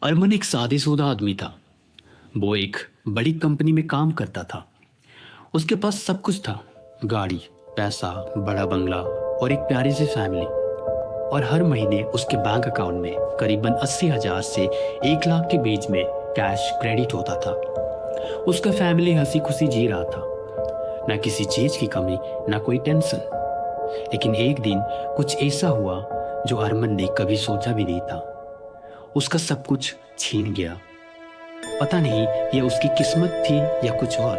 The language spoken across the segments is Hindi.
अरमान एक शादीशुदा आदमी था। वो एक बड़ी कंपनी में काम करता था। उसके पास सब कुछ था, गाड़ी, पैसा, बड़ा बंगला और एक प्यारी सी फैमिली। और हर महीने उसके बैंक अकाउंट में करीबन 80,000 से 1 लाख के बीच में कैश क्रेडिट होता था। उसका फैमिली हंसी खुशी जी रहा था, ना किसी चीज की कमी, ना कोई टेंशन। लेकिन एक दिन कुछ ऐसा हुआ जो अरमान ने कभी सोचा भी नहीं था। उसका सब कुछ छीन गया। पता नहीं ये उसकी किस्मत थी या कुछ और,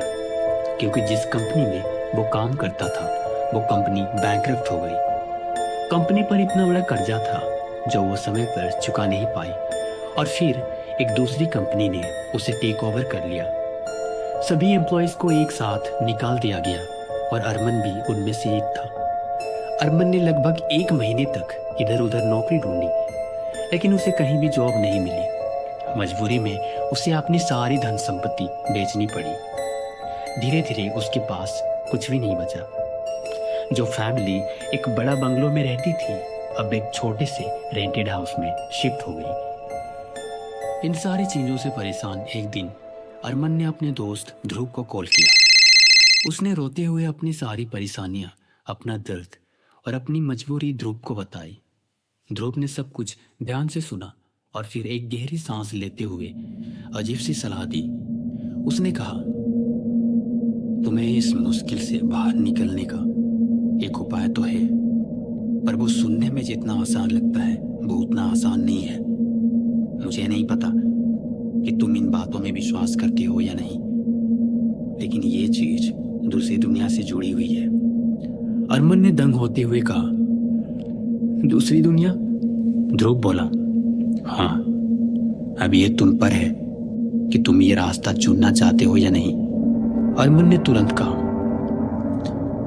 क्योंकि जिस कंपनी में वो काम करता था वो कंपनी बैंकरप्ट हो गई। कंपनी पर इतना बड़ा कर्जा था जो वो समय पर चुका नहीं पाई, और फिर एक दूसरी कंपनी ने उसे टेक ओवर कर लिया। सभी एम्प्लॉयज को एक साथ निकाल दिया गया और अरमान भी उनमें से एक था। अरमान ने लगभग 1 महीने तक इधर उधर नौकरी ढूंढी, लेकिन उसे कहीं भी जॉब नहीं मिली। मजबूरी में उसे अपनी सारी धन संपत्ति बेचनी पड़ी। धीरे धीरे उसके पास कुछ भी नहीं बचा। जो फैमिली एक बड़ा बंगलो में रहती थी, अब एक छोटे से रेंटेड हाउस में शिफ्ट हो गई। इन सारी चीजों से परेशान एक दिन अरमान ने अपने दोस्त ध्रुव को कॉल किया। उसने रोते हुए अपनी सारी परेशानियां, अपना दर्द और अपनी मजबूरी ध्रुव को बताई। ध्रुव ने सब कुछ ध्यान से सुना और फिर एक गहरी सांस लेते हुए अजीब सी सलाह दी। उसने कहा, तुम्हें इस मुश्किल से बाहर निकलने का एक उपाय तो है, पर वो सुनने में जितना आसान लगता है वो उतना आसान नहीं है। मुझे नहीं पता कि तुम इन बातों में विश्वास करते हो या नहीं, लेकिन ये चीज दूसरी दुनिया से जुड़ी हुई है। अरमान ने दंग होते हुए कहा, दूसरी दुनिया? ध्रुव बोला, हाँ, अब ये तुम पर है कि तुम ये रास्ता चुनना चाहते हो या नहीं। अरमान ने तुरंत कहा,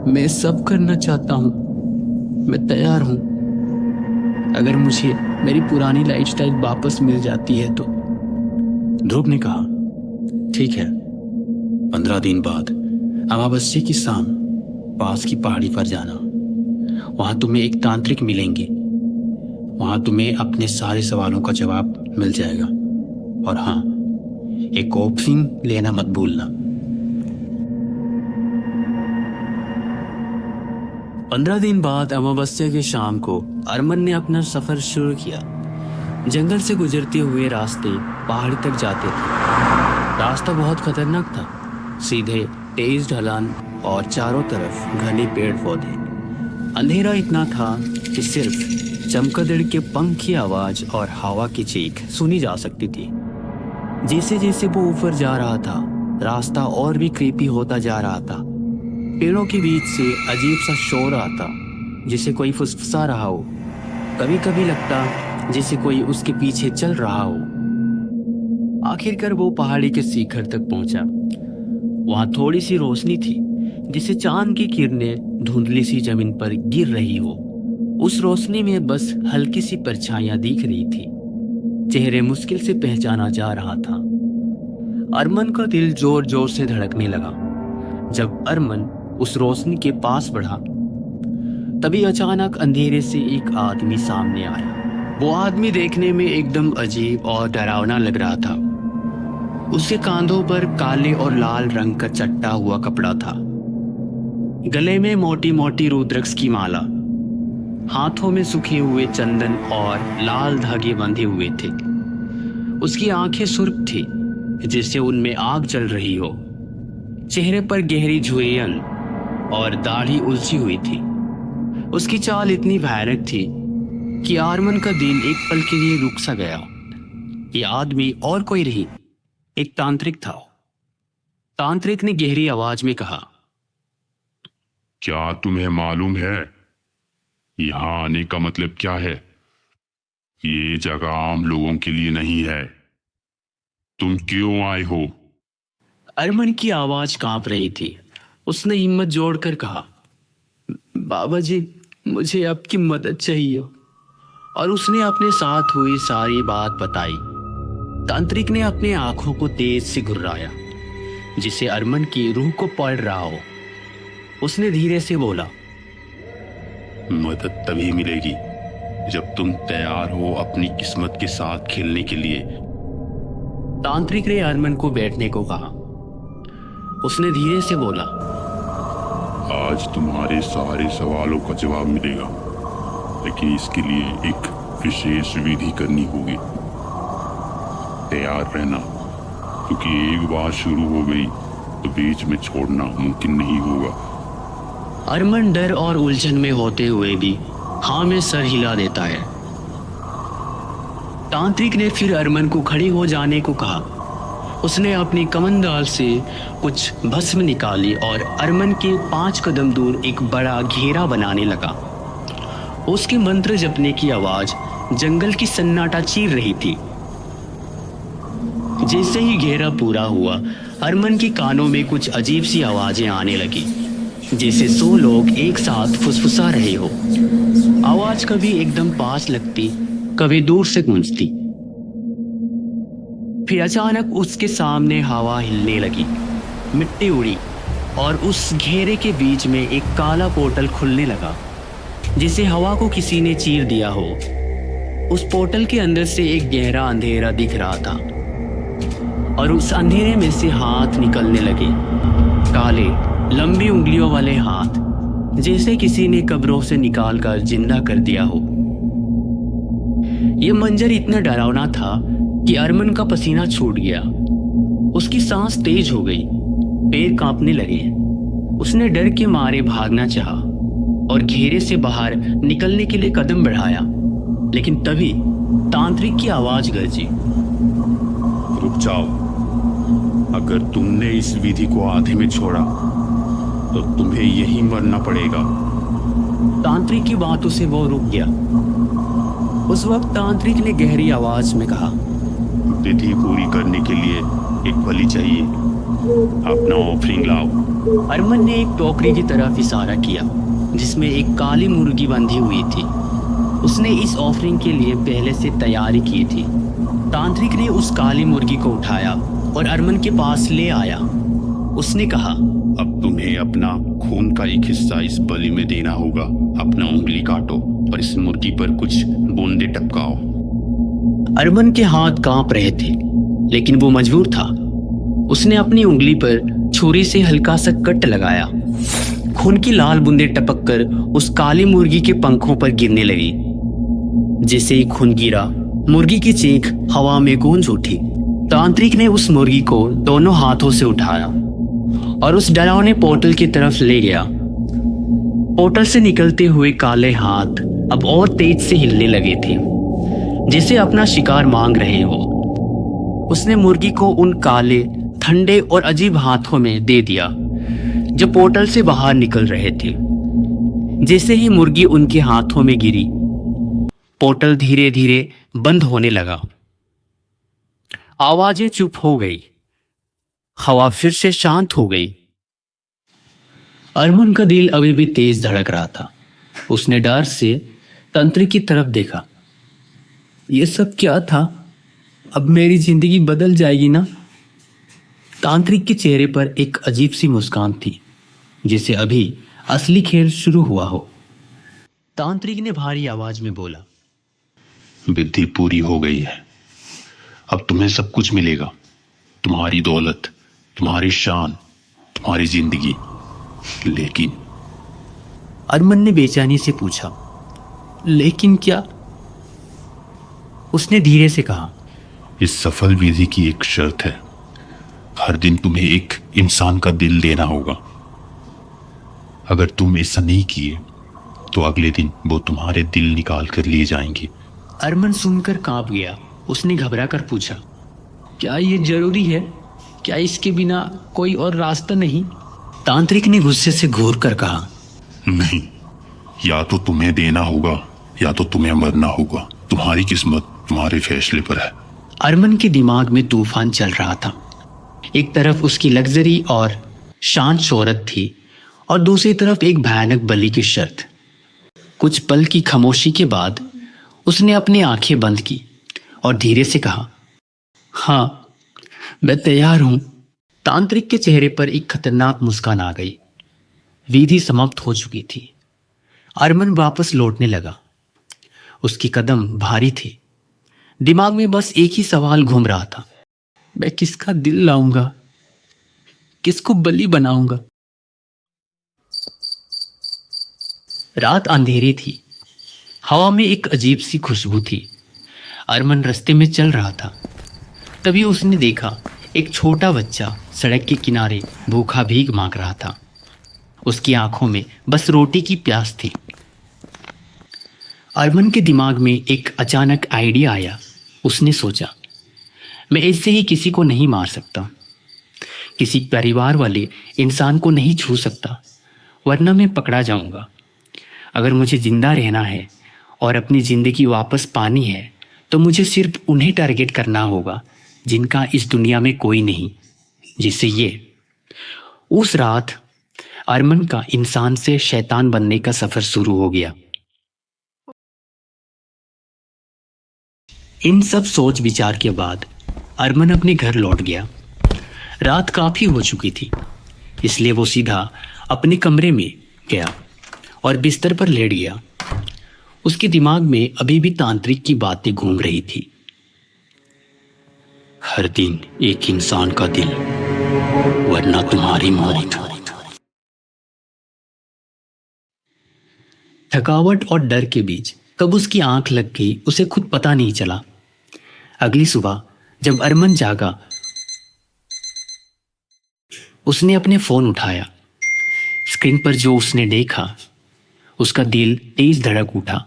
मैं सब करना चाहता हूँ, मैं तैयार हूँ। अगर मुझे मेरी पुरानी लाइफस्टाइल वापस मिल जाती है तो। ध्रुव ने कहा, ठीक है, 15 दिन बाद अमावस्या की शाम पास की पहाड़ी पर जाना। वहां तुम्हें एक तांत्रिक मिलेंगे। वहां तुम्हें अपने सारे सवालों का जवाब मिल जाएगा। और हाँ, एक ओपनिंग लेना मत भूलना। 15 दिन बाद अमावस्या की शाम को अरमान ने अपना सफर शुरू किया। जंगल से गुजरते हुए रास्ते पहाड़ी तक जाते थे। रास्ता बहुत खतरनाक था, सीधे तेज ढलान और चारों तरफ घने पेड़ पौधे। अंधेरा इतना था कि सिर्फ चमगादड़ के पंख की आवाज और हवा की चीख सुनी जा सकती थी। जैसे जैसे वो ऊपर जा रहा था, रास्ता और भी क्रीपी होता जा रहा था। पेड़ों के बीच से अजीब सा शोर आता, जिसे कोई फुसफुसा रहा हो। कभी कभी लगता जैसे कोई उसके पीछे चल रहा हो। आखिरकार वो पहाड़ी के शिखर तक पहुंचा। वहां थोड़ी सी रोशनी थी, जिसे चांद की किरणें धुंधली सी जमीन पर गिर रही हो। उस रोशनी में बस हल्की सी परछाइयां दिख रही थी। चेहरे मुश्किल से पहचाना जा रहा था। अरमान का दिल जोर जोर से धड़कने लगा। जब अरमान उस रोशनी के पास बढ़ा, तभी अचानक अंधेरे से एक आदमी सामने आया। वो आदमी देखने में एकदम अजीब और डरावना लग रहा था। उसके कांधों पर काले और लाल रंग का चट्टा हुआ कपड़ा था। गले में मोटी मोटी रुद्राक्ष की माला, हाथों में सूखे हुए चंदन और लाल धागे बंधे हुए थे। उसकी आंखें सुर्ख थी, जैसे उनमें आग जल रही हो। चेहरे पर गहरी झुर्रियां और दाढ़ी उलझी हुई थी। उसकी चाल इतनी भयानक थी कि अरमान का दिल एक पल के लिए रुक सा गया। ये आदमी और कोई नहीं, एक तांत्रिक था। तांत्रिक ने गहरी आवाज में कहा, क्या तुम्हें मालूम है यहाँ आने का मतलब क्या है? ये जगह आम लोगों के लिए नहीं है। तुम क्यों आए हो? अरमान की आवाज कांप रही थी। उसने हिम्मत जोड़कर कहा, बाबा जी, मुझे आपकी मदद चाहिए। और उसने अपने साथ हुई सारी बात बताई। तांत्रिक ने अपनी आंखों को तेज से घुर्राया, जिसे अरमान की रूह को पढ़ रहा हो। उसने धीरे से बोला, मदद तभी मिलेगी जब तुम तैयार हो अपनी किस्मत के साथ खेलने के लिए। तांत्रिक ने अरमन को बैठने को कहा। उसने धीरे से बोला, आज तुम्हारे सारे सवालों का जवाब मिलेगा, लेकिन इसके लिए एक विशेष विधि करनी होगी। तैयार रहना, क्योंकि एक बार शुरू हो गई तो बीच में छोड़ना मुमकिन नहीं होगा। अरमन डर और उलझन में होते हुए भी हाँ में सर हिला देता है। तांत्रिक ने फिर अरमन को खड़े हो जाने को कहा। उसने अपनी कमंदाल से कुछ भस्म निकाली और अरमन के 5 कदम दूर एक बड़ा घेरा बनाने लगा। उसके मंत्र जपने की आवाज जंगल की सन्नाटा चीर रही थी। जैसे ही घेरा पूरा हुआ, अरमन के कानों में कुछ अजीब सी आवाजें आने लगी, जैसे 100 लोग एक साथ फुसफुसा रहे हो। आवाज कभी एकदम पास लगती, कभी दूर से गूंजती। फिर अचानक उसके सामने हवा हिलने लगी, मिट्टी उड़ी और उस घेरे के बीच में एक काला पोर्टल खुलने लगा, जिसे हवा को किसी ने चीर दिया हो। उस पोर्टल के अंदर से एक गहरा अंधेरा दिख रहा था और उस अंधेरे में से हाथ निकलने लगे, काले लंबी उंगलियों वाले हाथ, जैसे किसी ने कब्रों से निकालकर जिंदा कर दिया हो। यह मंजर इतना डरावना था कि अरमन का पसीना छूट गया। उसकी सांस तेज हो गई, पैर कांपने लगे। उसने डर के मारे भागना चाहा और घेरे से बाहर निकलने के लिए कदम बढ़ाया, लेकिन तभी तांत्रिक की आवाज गरजी। रुक जाओ, अगर तुमने इस विधि को आधे में छोड़ा तो तुम्हें यही मरना पड़ेगा। तांत्रिक की बातों से वो रुक गया। उस वक्त तांत्रिक ने गहरी आवाज में कहा, विधि पूरी करने के लिए एक बलि चाहिए, अपना ऑफरिंग लाओ। अरमन ने एक टोकरी की तरफ इशारा किया, जिसमें एक काली मुर्गी बंधी हुई थी। उसने इस ऑफरिंग के लिए पहले से तैयारी की थी। तांत्रिक ने उस काली मुर्गी को उठाया और अरमन के पास ले आया। उसने कहा, अब तुम्हें अपना खून का एक हिस्सा इस बलि में देना होगा। अपना उंगली काटो और इस मुर्गी पर कुछ बूंदे टपकाओ। अरमन के हाथ कांप रहे थे, लेकिन वो मजबूर था। उसने अपनी उंगली पर छुरी से हल्का सा कट लगाया। खून की लाल बूंदें टपककर उस काली मुर्गी के पंखों पर गिरने लगी। जैसे ही खून गिरा, मुर्गी की चीख हवा में गूंज उठी। तांत्रिक ने उस मुर्गी को दोनों हाथों से उठाया और उस डरावने पोर्टल की तरफ ले गया। पोर्टल से निकलते हुए काले हाथ अब और तेज से हिलने लगे थे, जैसे अपना शिकार मांग रहे हो। उसने मुर्गी को उन काले, ठंडे और अजीब हाथों में दे दिया जो पोर्टल से बाहर निकल रहे थे। जैसे ही मुर्गी उनके हाथों में गिरी, पोर्टल धीरे धीरे बंद होने लगा। आवाजें चुप हो गई, हवा फिर से शांत हो गई। अरमन का दिल अभी भी तेज धड़क रहा था। उसने डर से तांत्रिक की तरफ देखा। ये सब क्या था? अब मेरी जिंदगी बदल जाएगी ना? तांत्रिक के चेहरे पर एक अजीब सी मुस्कान थी, जैसे अभी असली खेल शुरू हुआ हो। तांत्रिक ने भारी आवाज में बोला, विधि पूरी हो गई है। अब तुम्हें सब कुछ मिलेगा, तुम्हारी दौलत, तुम्हारी शान, तुम्हारी जिंदगी। लेकिन अरमन ने बेचैनी से पूछा, लेकिन क्या? उसने धीरे से कहा, इस सफल विधि की एक शर्त है। हर दिन तुम्हें एक इंसान का दिल देना होगा। अगर तुम ऐसा नहीं किए तो अगले दिन वो तुम्हारे दिल निकाल कर लिए जाएंगे। अरमन सुनकर कांप गया। उसने घबरा कर पूछा, क्या ये जरूरी है? क्या इसके बिना कोई और रास्ता नहीं? तांत्रिक ने गुस्से से घूर कर कहा, नहीं, या तो तुम्हें देना होगा या तो तुम्हें मरना होगा। तुम्हारी किस्मत तुम्हारे फैसले पर है। अरमन के दिमाग में तूफान चल रहा था। एक तरफ उसकी लग्जरी और शान शोहरत थी और दूसरी तरफ एक भयानक बलि की शर्त। कुछ पल की खामोशी के बाद उसने अपनी आंखें बंद की और धीरे से कहा, हाँ, मैं तैयार हूं। तांत्रिक के चेहरे पर एक खतरनाक मुस्कान आ गई। विधि समाप्त हो चुकी थी। अरमन वापस लौटने लगा। उसके कदम भारी थे। दिमाग में बस एक ही सवाल घूम रहा था, मैं किसका दिल लाऊंगा, किसको बलि बनाऊंगा। रात अंधेरी थी। हवा में एक अजीब सी खुशबू थी। अरमान रास्ते में चल रहा था, तभी उसने देखा एक छोटा बच्चा सड़क के किनारे भूखा भीख मांग रहा था। उसकी आंखों में बस रोटी की प्यास थी। अरमान के दिमाग में एक अचानक आइडिया आया। उसने सोचा, मैं ऐसे ही किसी को नहीं मार सकता, किसी परिवार वाले इंसान को नहीं छू सकता, वरना मैं पकड़ा जाऊंगा। अगर मुझे जिंदा रहना है और अपनी ज़िंदगी वापस पानी है तो मुझे सिर्फ उन्हें टारगेट करना होगा जिनका इस दुनिया में कोई नहीं, जिससे ये। उस रात अरमान का इंसान से शैतान बनने का सफ़र शुरू हो गया। इन सब सोच विचार के बाद अरमान अपने घर लौट गया। रात काफ़ी हो चुकी थी, इसलिए वो सीधा अपने कमरे में गया और बिस्तर पर लेट गया। उसके दिमाग में अभी भी तांत्रिक की बातें घूम रही थी। हर दिन एक इंसान का दिल, वरना तुम्हारी मौत। थकावट और डर के बीच कब उसकी आंख लग गई उसे खुद पता नहीं चला। अगली सुबह जब अरमान जागा, उसने अपने फोन उठाया। स्क्रीन पर जो उसने देखा, उसका दिल तेज धड़क उठा।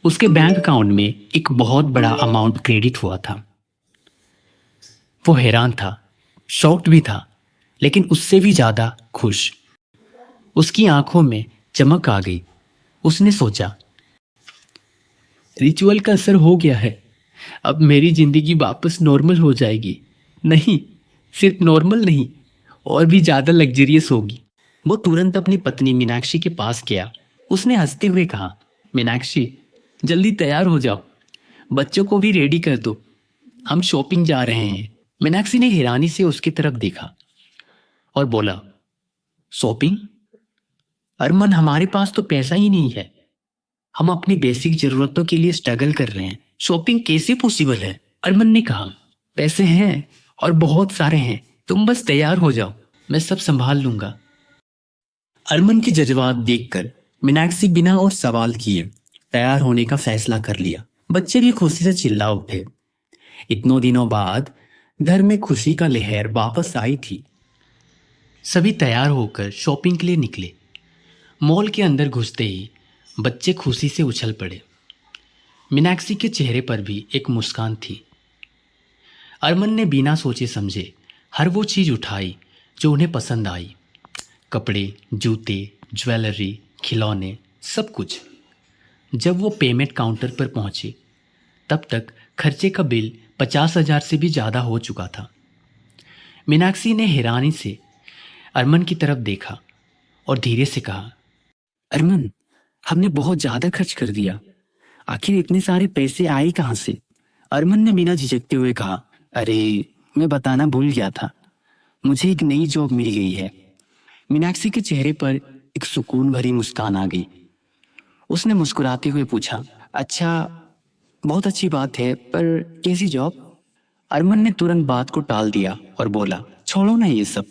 उसके बैंक अकाउंट में एक बहुत बड़ा अमाउंट क्रेडिट हुआ था। वो हैरान था, शॉक्ड भी था, लेकिन उससे भी ज्यादा खुश। उसकी आंखों में चमक आ गई। उसने सोचा, रिचुअल का असर हो गया है, अब मेरी जिंदगी वापस नॉर्मल हो जाएगी। नहीं, सिर्फ नॉर्मल नहीं, और भी ज्यादा लग्जरियस होगी। वो तुरंत अपनी पत्नी मीनाक्षी के पास गया। उसने हंसते हुए कहा, मीनाक्षी, जल्दी तैयार हो जाओ, बच्चों को भी रेडी कर दो, हम शॉपिंग जा रहे हैं। मीनाक्षी ने हैरानी से उसकी तरफ देखा और बोला, शॉपिंग? अरमान, हमारे पास तो पैसा ही नहीं है, हम अपनी बेसिक जरूरतों के लिए स्ट्रगल कर रहे हैं, शॉपिंग कैसे पॉसिबल है? अरमान ने कहा, पैसे हैं और बहुत सारे हैं, तुम बस तैयार हो जाओ, मैं सब संभाल लूंगा। अरमान के जज्बात देखकर मीनाक्षी बिना और सवाल किए तैयार होने का फैसला कर लिया। बच्चे भी खुशी से चिल्ला उठे। इतनों दिनों बाद घर में खुशी का लहर वापस आई थी। सभी तैयार होकर शॉपिंग के लिए निकले। मॉल के अंदर घुसते ही बच्चे खुशी से उछल पड़े। मीनाक्षी के चेहरे पर भी एक मुस्कान थी। अरमान ने बिना सोचे समझे हर वो चीज़ उठाई जो उन्हें पसंद आई। कपड़े, जूते, ज्वेलरी, खिलौने, सब कुछ। जब वो पेमेंट काउंटर पर पहुंचे, तब तक खर्चे का बिल 50,000 से भी ज़्यादा हो चुका था। मीनाक्षी ने हैरानी से अरमान की तरफ देखा और धीरे से कहा, अरमान, हमने बहुत ज़्यादा खर्च कर दिया, आखिर इतने सारे पैसे आए कहाँ से? अरमान ने बिना झिझकते हुए कहा, अरे मैं बताना भूल गया था, मुझे एक नई जॉब मिल गई है। मीनाक्षी के चेहरे पर एक सुकून भरी मुस्कान आ गई। उसने मुस्कुराते हुए पूछा, अच्छा, बहुत अच्छी बात है, पर कैसी जॉब? अरमान ने तुरंत बात को टाल दिया और बोला, छोड़ो ना ये सब,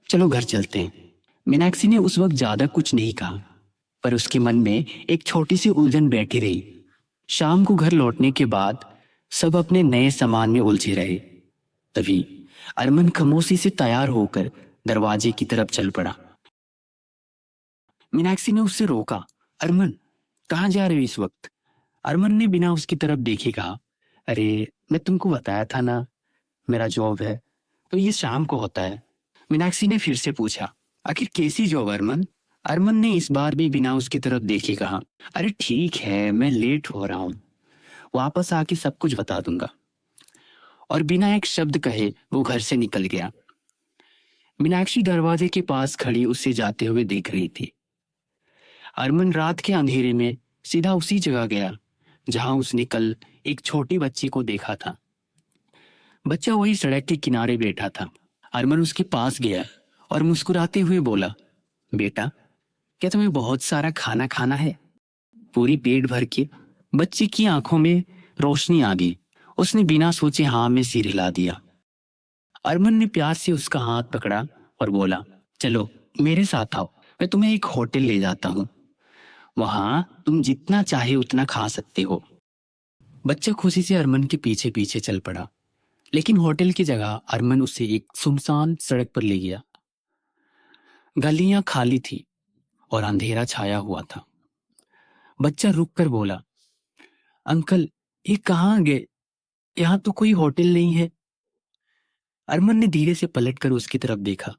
चलो घर चलते हैं। मीनाक्षी ने उस वक्त ज्यादा कुछ नहीं कहा, पर उसके मन में एक छोटी सी उलझन बैठी रही। शाम को घर लौटने के बाद सब अपने नए सामान में उलझे रहे। तभी अरमान खामोशी से तैयार होकर दरवाजे की तरफ चल पड़ा। मीनाक्षी ने उससे रोका, अरमान, कहाँ जा रहे हो इस वक्त? अरमान ने बिना उसकी तरफ देखे कहा, अरे मैं तुमको बताया था ना, मेरा जॉब है, तो ये शाम को होता है। मीनाक्षी ने फिर से पूछा, आखिर कैसी जॉब अरमान? अरमान ने इस बार भी बिना उसकी तरफ देखे कहा, अरे ठीक है, मैं लेट हो रहा हूँ, वापस आके सब कुछ बता दूंगा। और बिना एक शब्द कहे वो घर से निकल गया। मीनाक्षी दरवाजे के पास खड़ी उसे जाते हुए देख रही थी। अरमान रात के अंधेरे में सीधा उसी जगह गया जहां उसने कल एक छोटी बच्ची को देखा था। बच्चा वही सड़क के किनारे बैठा था। अरमान उसके पास गया और मुस्कुराते हुए बोला, बेटा, क्या तुम्हें बहुत सारा खाना खाना है? पूरी पेट भर के? बच्चे की आंखों में रोशनी आ गई। उसने बिना सोचे हाँ में सिर हिला दिया। अरमान ने प्यार से उसका हाथ पकड़ा और बोला, चलो मेरे साथ आओ, मैं तुम्हें एक होटल ले जाता हूँ, वहां तुम जितना चाहे उतना खा सकते हो। बच्चा खुशी से अरमान के पीछे पीछे चल पड़ा, लेकिन होटल की जगह अरमान उसे एक सुनसान सड़क पर ले गया। गलियां खाली थी और अंधेरा छाया हुआ था। बच्चा रुक कर बोला, अंकल ये कहाँ गए, यहाँ तो कोई होटल नहीं है। अरमान ने धीरे से पलटकर उसकी तरफ देखा।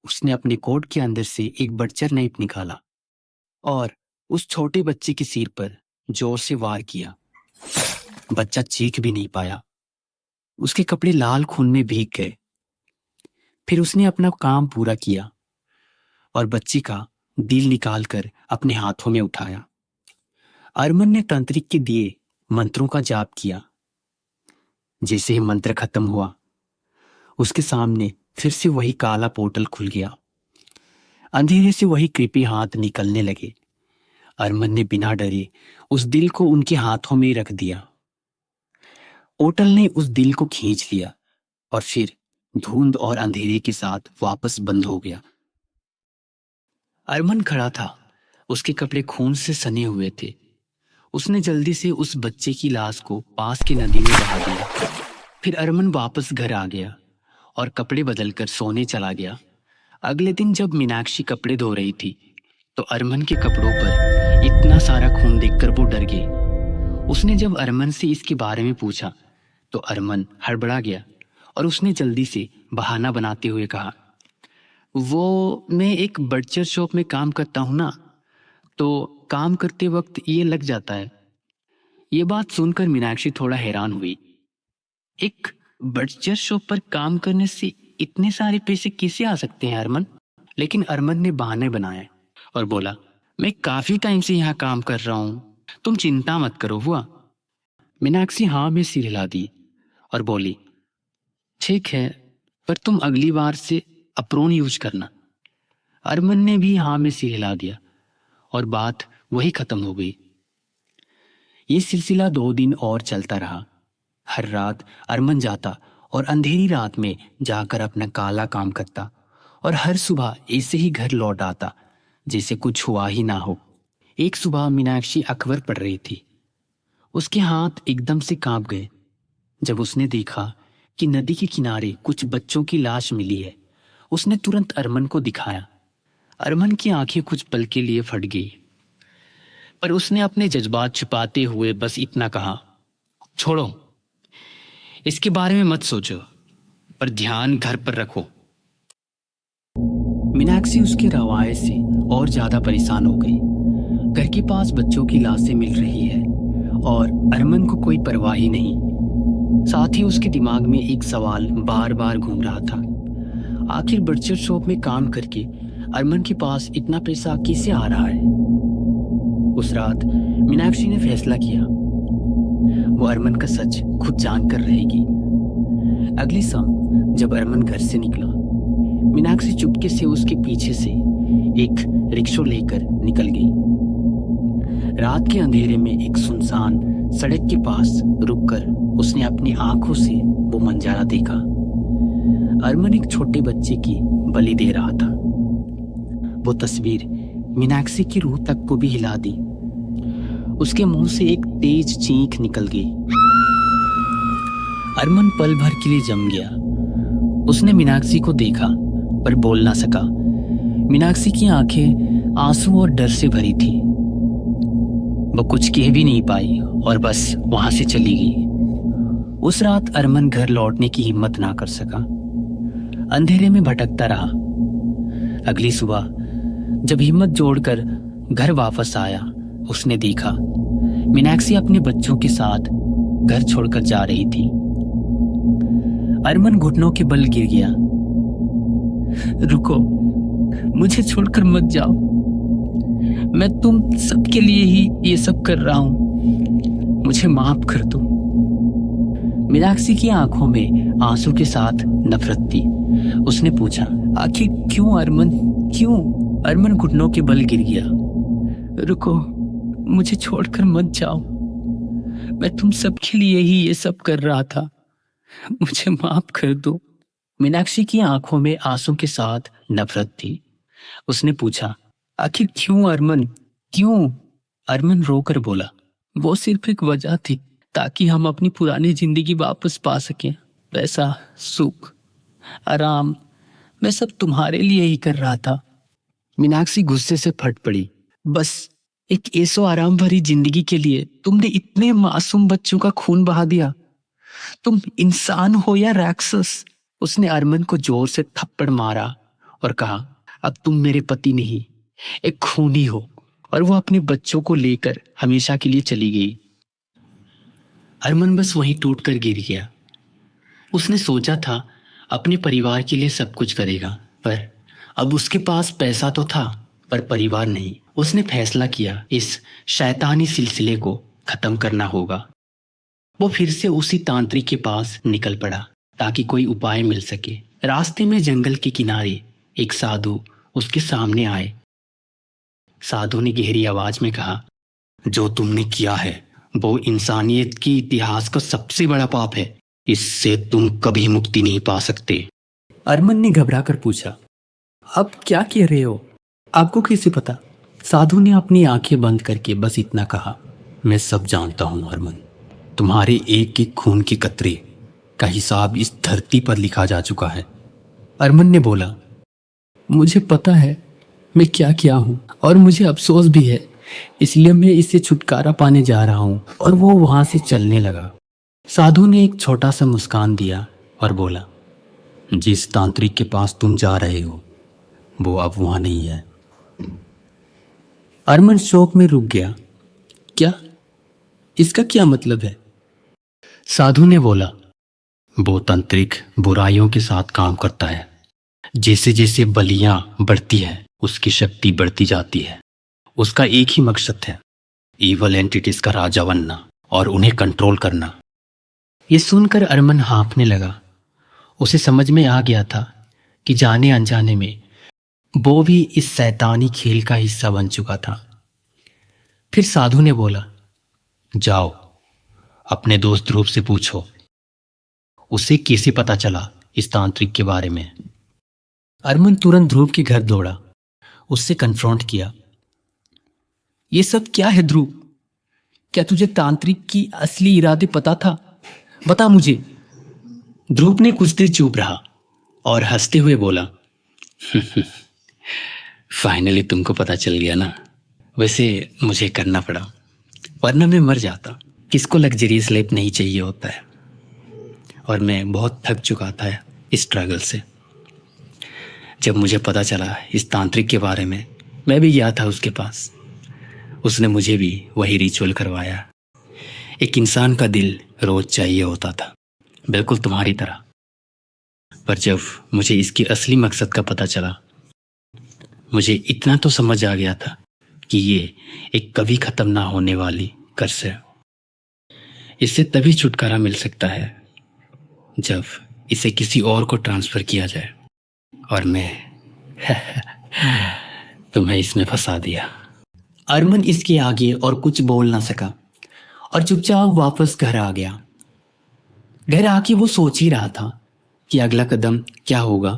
उसने अपने कोट के अंदर से एक बटचर नाइफ निकाला और उस छोटे बच्चे के सिर पर जोर से वार किया। बच्चा चीख भी नहीं पाया। उसके कपड़े लाल खून में भीग गए। फिर उसने अपना काम पूरा किया और बच्ची का दिल निकालकर अपने हाथों में उठाया। अरमान ने तांत्रिक के दिए मंत्रों का जाप किया। जैसे ही मंत्र खत्म हुआ, उसके सामने फिर से वही काला पोर्टल खुल गया। अंधेरे से वही कृपी हाथ निकलने लगे। अरमान ने बिना डरे उस दिल को उनके हाथों में रख दिया। पोर्टल ने उस दिल को खींच लिया और फिर धुंध और अंधेरे के साथ वापस बंद हो गया। अरमान खड़ा था। उसके कपड़े खून से सने हुए थे। उसने जल्दी से उस बच्चे की लाश को पास की नदी में बहा दिया। फिर अरमान वापस घर आ गया और कपड़े बदलकर सोने चला गया। अगले दिन जब मीनाक्षी कपड़े धो रही थी तो अरमान के कपड़ों पर इतना सारा खून देखकर वो डर गई। उसने जब अरमान से इसके बारे में पूछा तो अरमान हड़बड़ा गया और उसने जल्दी से बहाना बनाते हुए कहा, वो मैं एक बटचर शॉप में काम करता हूं ना, तो काम करते वक्त ये लग जाता है। ये बात सुनकर मीनाक्षी थोड़ा हैरान हुई। एक बटचर शॉप पर काम करने से इतने सारे पैसे कैसे आ सकते हैं अरमान? लेकिन अरमान ने बहाने बनाए और बोला, मैं काफी टाइम से यहाँ काम कर रहा हूँ, तुम चिंता मत करो हुआ। मीनाक्षी हाँ में सिर हिला दी और बोली, ठीक है, पर तुम अगली बार से अप्रोन यूज करना। अरमान ने भी हाँ में सिर हिला दिया और बात वही खत्म हो गई। ये सिलसिला 2 दिन और चलता रहा। हर रात अरमान जाता और अंधेरी रात में जाकर अपना काला काम करता और हर सुबह ऐसे ही घर लौट आता जैसे कुछ हुआ ही ना हो। एक सुबह मीनाक्षी अखबार पढ़ रही थी। उसके हाथ एकदम से कांप गए जब उसने देखा कि नदी के किनारे कुछ बच्चों की लाश मिली है। उसने तुरंत अरमान को दिखाया। अरमान की आंखें कुछ पल के लिए फट गई, पर उसने अपने जज्बात छुपाते हुए बस इतना कहा, छोड़ो, इसके बारे में मत सोचो, पर ध्यान घर पर रखो। मीनाक्षी उसके रवैये से और ज्यादा परेशान हो गई। घर के पास बच्चों की लाशें मिल रही है और अरमान को कोई परवाह ही नहीं। साथ ही उसके दिमाग में एक सवाल बार बार घूम रहा था, आखिर बटचर शॉप में काम करके अरमान के पास इतना पैसा कैसे आ रहा है। उस रात मीनाक्षी ने फैसला किया वो अरमान का सच खुद जानकर रहेगी। अगली शाम जब अरमान घर से निकला, मीनाक्षी चुपके से उसके पीछे से एक रिक्शा लेकर निकल गई। रात के अंधेरे में एक सुनसान सड़क के पास रुककर उसने अपनी आंखों से वो मंजारा देखा। अरमान एक छोटे बच्चे की बलि दे रहा था। वो तस्वीर मीनाक्षी की रूह तक को भी हिला दी। उसके मुंह से एक तेज चीख निकल गई। अरमान पल भर के लिए जम गया। उसने मीनाक्षी को देखा पर बोल ना सका। मीनाक्षी की आंखें आंसू और डर से भरी थी। वो कुछ कह भी नहीं पाई और बस वहां से चली गई। उस रात अरमान घर लौटने की हिम्मत ना कर सका। अंधेरे में भटकता रहा। अगली सुबह जब हिम्मत जोड़कर घर वापस आया, उसने देखा मीनाक्षी अपने बच्चों के साथ घर छोड़कर जा रही थी। अरमान घुटनों के बल गिर गया। रुको, मुझे छोड़कर मत जाओ, मैं तुम सबके लिए ही ये सब कर रहा हूं, मुझे माफ कर दो। मीनाक्षी की आंखों में आंसू के साथ नफरत थी। उसने पूछा, आखिर क्यों अरमान, क्यों? अरमान घुटनों के बल गिर गया। रुको, मुझे छोड़कर मत जाओ, मैं तुम सबके लिए ही ये सब कर रहा था, मुझे माफ कर दो। मीनाक्षी की आंखों में आंसू के साथ नफरत थी। उसने पूछा, आखिर क्यों अरमान, क्यों? अरमान रोकर बोला, वो सिर्फ एक वजह थी ताकि हम अपनी पुरानी जिंदगी वापस पा सकें। पैसा, सुख, आराम, मैं सब तुम्हारे लिए ही कर रहा था। मीनाक्षी गुस्से से फट पड़ी। बस एक ऐसो आराम भरी जिंदगी के लिए तुमने इतने मासूम बच्चों का खून बहा दिया। तुम इंसान हो या राक्षस? उसने अरमान को जोर से थप्पड़ मारा और कहा, अब तुम मेरे पति नहीं, एक खूनी हो। और वो अपने बच्चों को लेकर हमेशा के लिए चली गई। अरमान बस वहीं टूट कर गिर गया। उसने सोचा था अपने परिवार के लिए सब कुछ करेगा, पर अब उसके पास पैसा तो था पर परिवार नहीं। उसने फैसला किया इस शैतानी सिलसिले को खत्म करना होगा। वो फिर से उसी तांत्रिक के पास निकल पड़ा ताकि कोई उपाय मिल सके। रास्ते में जंगल के किनारे एक साधु उसके सामने आए। साधु ने गहरी आवाज में कहा, जो तुमने किया है वो इंसानियत की इतिहास का सबसे बड़ा पाप है। इससे तुम कभी मुक्ति नहीं पा सकते। अरमान ने घबरा कर पूछा, अब क्या कह रहे हो? आपको कैसे पता? साधु ने अपनी आंखें बंद करके बस इतना कहा, मैं सब जानता हूं अरमान। तुम्हारे एक एक खून के कतरे का हिसाब इस धरती पर लिखा जा चुका है। अरमान ने बोला, मुझे पता है मैं क्या किया हूं और मुझे अफसोस भी है, इसलिए मैं इससे छुटकारा पाने जा रहा हूं। और वो वहां से चलने लगा। साधु ने एक छोटा सा मुस्कान दिया और बोला, जिस तांत्रिक के पास तुम जा रहे हो वो अब वहां नहीं है। अरमान शौक में रुक गया। क्या? इसका क्या मतलब है? साधु ने बोला, वो तांत्रिक बुराइयों के साथ काम करता है। जैसे जैसे बलियां बढ़ती है उसकी शक्ति बढ़ती जाती है। उसका एक ही मकसद है, ईवल एंटिटीज का राजा बनना और उन्हें कंट्रोल करना। ये सुनकर अरमान हाँफने लगा। उसे समझ में आ गया था कि जाने अनजाने में वो भी इस शैतानी खेल का हिस्सा बन चुका था। फिर साधु ने बोला, जाओ अपने दोस्त ध्रुव से पूछो, उसे कैसे पता चला इस तांत्रिक के बारे में। अरमान तुरंत ध्रुव के घर दौड़ा, उससे कन्फ्रंट किया। ये सब क्या है ध्रुव? क्या तुझे तांत्रिक की असली इरादे पता था? बता मुझे। ध्रुव ने कुछ देर चुप रहा और हंसते हुए बोला, फाइनली तुमको पता चल गया ना। वैसे मुझे करना पड़ा, वरना मैं मर जाता। किसको लग्जरियस लाइफ नहीं चाहिए होता है, और मैं बहुत थक चुका था इस स्ट्रगल से। जब मुझे पता चला इस तांत्रिक के बारे में, मैं भी गया था उसके पास। उसने मुझे भी वही रिचुअल करवाया। एक इंसान का दिल रोज चाहिए होता था, बिल्कुल तुम्हारी तरह। पर जब मुझे इसकी असली मकसद का पता चला, मुझे इतना तो समझ आ गया था कि ये एक कभी ख़त्म ना होने वाली कर्ज है। इससे तभी छुटकारा मिल सकता है जब इसे किसी और को ट्रांसफ़र किया जाए। और मैं तुम्हें इसमें फंसा दिया। अरमान इसके आगे और कुछ बोल ना सका और चुपचाप वापस घर आ गया। घर आके वो सोच ही रहा था कि अगला कदम क्या होगा।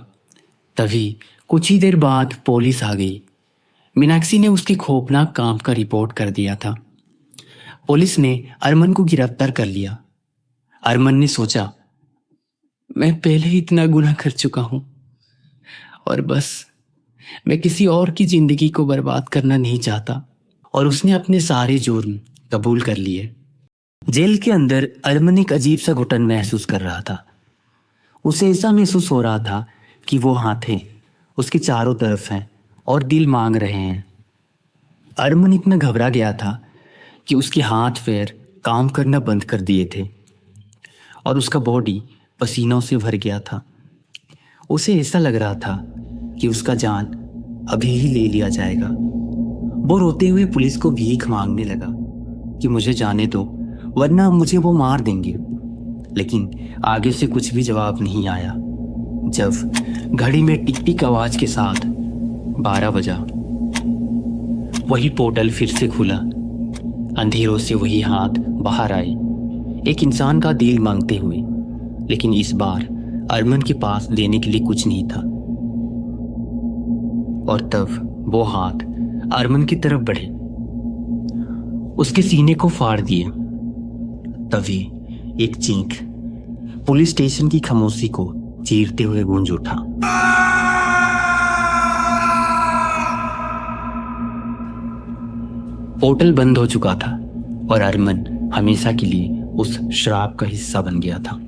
तभी कुछ ही देर बाद पुलिस आ गई। मीनाक्षी ने उसके खौफनाक काम का रिपोर्ट कर दिया था। पुलिस ने अरमान को गिरफ्तार कर लिया। अरमान ने सोचा, मैं पहले ही इतना गुनाह कर चुका हूं और बस मैं किसी और की जिंदगी को बर्बाद करना नहीं चाहता। और उसने अपने सारे जुर्म कबूल कर लिए। जेल के अंदर अरमान एक अजीब सा घुटन महसूस कर रहा था। उसे ऐसा महसूस हो रहा था कि वो हाथें उसके चारों तरफ हैं और दिल मांग रहे हैं। अरमान इतना घबरा गया था कि उसके हाथ पैर काम करना बंद कर दिए थे और उसका बॉडी पसीनों से भर गया था। उसे ऐसा लग रहा था कि उसका जान अभी ही ले लिया जाएगा। वो रोते हुए पुलिस को भीख मांगने लगा कि मुझे जाने दो, वरना मुझे वो मार देंगे। लेकिन आगे से कुछ भी जवाब नहीं आया। जब घड़ी में टिक टिक आवाज के साथ 12 बजा, वही पोर्टल फिर से खुला। अंधेरों से वही हाथ बाहर आए, एक इंसान का दिल मांगते हुए। लेकिन इस बार अरमान के पास देने के लिए कुछ नहीं था। और तब वो हाथ अरमान की तरफ बढ़े, उसके सीने को फाड़ दिए। तभी एक चीख पुलिस स्टेशन की खामोशी को चीरते हुए गूंज उठा। पोर्टल बंद हो चुका था और अरमान हमेशा के लिए उस शराब का हिस्सा बन गया था।